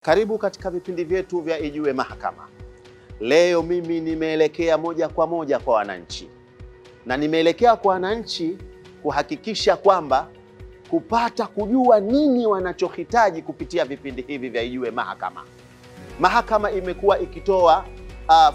Karibu katika vipindi vyetu vya Ijue Mahakama. Leo mimi nimeelekea moja kwa moja kwa wananchi, na nimeelekea kwa wananchi kuhakikisha kwamba kupata kujua nini wanachohitaji kupitia vipindi hivi vya Ijue Mahakama. Mahakama imekuwa ikitoa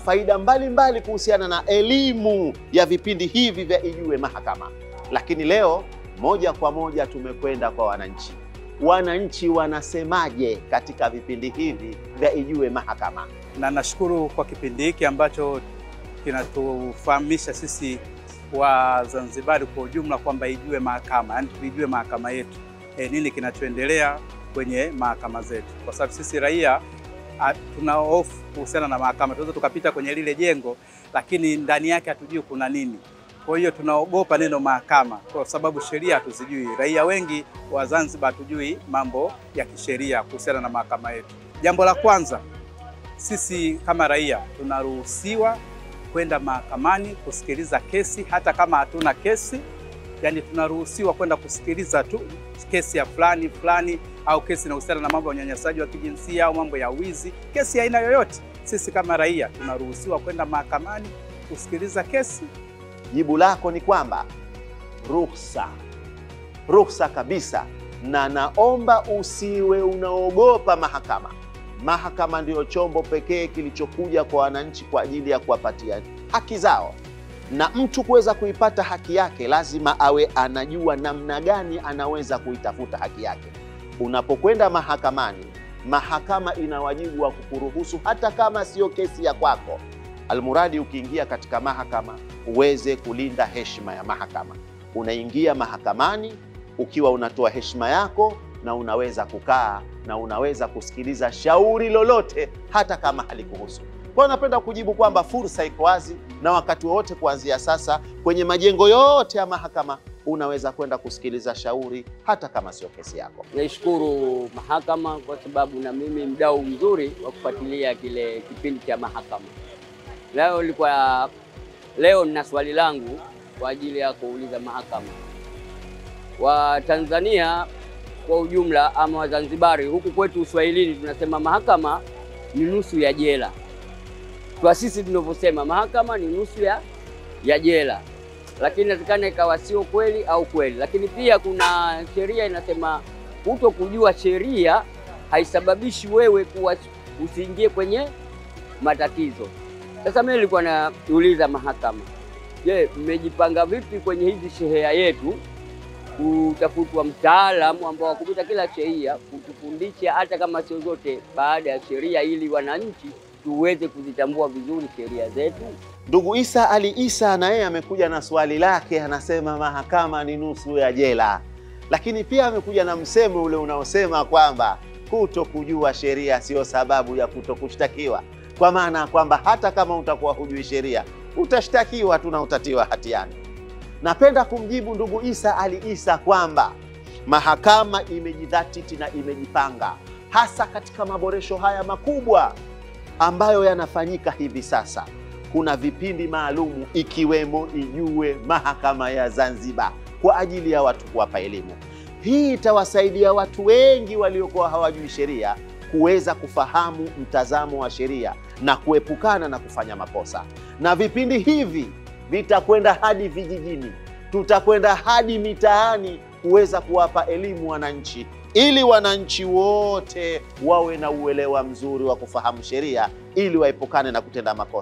faida mbalimbali kuhusiana na elimu ya vipindi hivi vya Ijue Mahakama, lakini leo moja kwa moja tumekwenda kwa wananchi. Wananchi wanasemaje katika vipindi hivi vya Ijue Mahakama? Na nashukuru kwa kipindi hiki ambacho kinatufahamisha sisi wa Zanzibar kwa ujumla kwamba ijue mahakama, yani tuijue mahakama yetu, nini kinachoendelea kwenye mahakama zetu, kwa sababu sisi raia tuna hofu kuhusiana na mahakama. Tunaweza tukapita kwenye lile jengo lakini ndani yake hatujui kuna nini. Kwa hiyo tunaogopa neno mahakama kwa sababu sheria hatuzijui. Raia wengi wa Zanzibar hatujui mambo ya kisheria kuhusiana na mahakama yetu. Jambo la kwanza, sisi kama raia tunaruhusiwa kwenda mahakamani kusikiliza kesi hata kama hatuna kesi. Yani tunaruhusiwa kwenda kusikiliza tu kesi ya fulani au kesi inahusiana na mambo ya unyanyasaji wa kijinsia au mambo ya wizi, kesi ya aina yoyote. Sisi kama raia tunaruhusiwa kwenda mahakamani kusikiliza kesi. Jibu lako ni kwamba ruhusa kabisa, na naomba usiwe unaogopa mahakama. Mahakama ndio chombo pekee kilichokuja kwa wananchi kwa ajili ya kuwapatia haki zao, na mtu kuweza kuipata haki yake lazima awe anajua namna gani anaweza kuitafuta haki yake. Unapokwenda mahakamani, mahakama ina wajibu wa kukuruhusu hata kama sio kesi ya kwako, almuradi ukiingia katika mahakama uweze kulinda heshima ya mahakama. Unaingia mahakamani ukiwa unatoa heshima yako, na unaweza kukaa na unaweza kusikiliza shauri lolote hata kama halikuhusu. Kwa napenda kujibu kwamba fursa iko wazi, na wakati wote kuanzia sasa kwenye majengo yote ya mahakama unaweza kwenda kusikiliza shauri hata kama sio kesi yako. Naishukuru mahakama kwa sababu na mimi mdau mzuri wa kufuatilia kile kipindi cha mahakama. Leo nina swali langu kwa ajili ya kuuliza mahakama. Wa Tanzania kwa ujumla ama Wazanzibari, huku kwetu Uswahilini tunasema mahakama ni nusu ya jela. Kwa sisi tunavyosema mahakama ni nusu ya jela, lakini inatakana ikawa sio kweli au kweli. Lakini pia kuna sheria inasema kuto kujua sheria haisababishi wewe kuwa usiingie kwenye matatizo. Sasa mimi nilikuwa nauliza mahakama, je, mmejipanga vipi kwenye hizi sheria yetu kutafutwa mtaalamu ambao wakupita kila sheria kutufundisha hata kama sio zote baada ya sheria, ili wananchi tuweze kuzitambua vizuri sheria zetu? Ndugu Isa Ali Isa na yeye amekuja na swali lake, anasema mahakama ni nusu ya jela, lakini pia amekuja na msemo ule unaosema kwamba kuto kujua sheria sio sababu ya kuto kushtakiwa, kwa maana kwamba hata kama utakuwa hujui sheria utashtakiwa tu na utatiwa hatiani. Napenda kumjibu ndugu Isa Ali Isa kwamba mahakama imejidhatiti na imejipanga hasa katika maboresho haya makubwa ambayo yanafanyika hivi sasa. Kuna vipindi maalumu ikiwemo Ijue Mahakama ya Zanzibar kwa ajili ya watu kuwapa elimu. Hii itawasaidia watu wengi waliokuwa hawajui sheria kuweza kufahamu mtazamo wa sheria na kuepukana na kufanya makosa. Na vipindi hivi vitakwenda hadi vijijini, tutakwenda hadi mitaani kuweza kuwapa elimu wananchi, ili wananchi wote wawe na uelewa mzuri wa kufahamu sheria, ili waepukane na kutenda makosa.